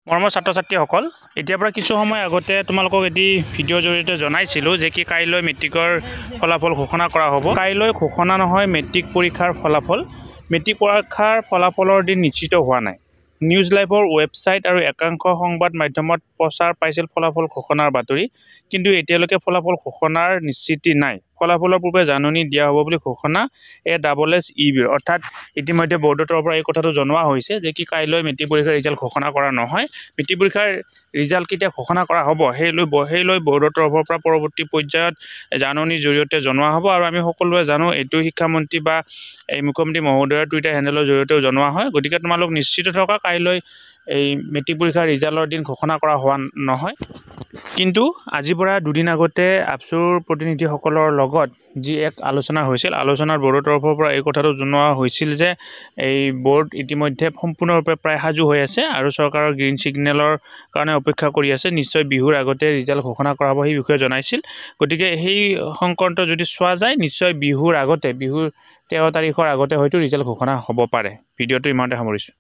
মৰমৰ ছাত্ৰ-ছাত্ৰীসকল, এতিয়াৰ পৰা কিছু সময় আগতে তোমালোকক এটি ভিডিঅ'ৰ জৰিয়তে জনাইছিলোঁ যে কি কাইলৈ মেট্ৰিকৰ ফলাফল ঘোষণা কৰা হ'ব। কাইলৈ ঘোষণা নহয় মেট্ৰিক পৰীক্ষাৰ ফলাফল। মেট্ৰিক পৰীক্ষাৰ ফলাফলৰ দিন নিশ্চিত হোৱা নাই। নিউজ লাইভৰ ৱেবছাইট আৰু একাংশ সংবাদ মাধ্যমত প্ৰচাৰ পাইছিল ফলাফল ঘোষণাৰ বাতৰি, কিন্তু এতিয়ালৈকে ফলাফল ঘোষণাৰ নিশ্চিতি নাই। ফলাফলৰ পূৰ্বে জাননী দিয়া হ'ব বুলি ঘোষণা ASSEBৰ, অৰ্থাৎ ইতিমধ্যে বৰ্ডৰ তৰফৰ পৰা এই কথাটো জনোৱা হৈছে যে কি কাইলৈ মেট্ৰিক পৰীক্ষাৰ ৰিজাল্ট ঘোষণা কৰা নহয়। মেট্ৰিক পৰীক্ষাৰ ৰিজাল্ট কেতিয়া ঘোষণা কৰা হ'ব সেই লৈ বৰ্ডৰ তৰফৰ পৰা পৰৱৰ্তী পৰ্যায়ত জাননীৰ জৰিয়তে জনোৱা হ'ব। আৰু আমি সকলোৱে জানো এইটো শিক্ষামন্ত্ৰী বা এই মুখ্যমন্ত্ৰী মহোদয়ৰ টুইটাৰ হেণ্ডেলৰ জৰিয়তেও জনোৱা হয়। গতিকে তোমালোক নিশ্চিত থকা কাইলৈ এই মেট্ৰিক পৰীক্ষাৰ ৰিজাল্টৰ দিন ঘোষণা কৰা হোৱা নহয়। কিন্তু আজিৰ পৰা দুদিন আগতে আপচুৰ প্ৰতিনিধিসকলৰ লগত যি এক আলোচনা হৈছিল, আলোচনাৰ বৰ্ডৰ তৰফৰ পৰা এই কথাটো জনোৱা হৈছিল যে এই বৰ্ড ইতিমধ্যে সম্পূৰ্ণৰূপে প্ৰায় সাজু হৈ আছে আৰু চৰকাৰৰ গ্ৰীণ ছিগনেলৰ কাৰণে অপেক্ষা কৰি আছে। নিশ্চয় বিহুৰ আগতে ৰিজাল্ট ঘোষণা কৰা হ'ব সেই বিষয়ে জনাইছিল। গতিকে সেই সংক্ৰান্ত যদি চোৱা যায়, নিশ্চয় বিহুৰ 13 তাৰিখৰ আগতে হয়তো ৰিজাল্ট ঘোষণা হ'ব পাৰে। ভিডিঅ'টো ইমানতে সামৰিছোঁ।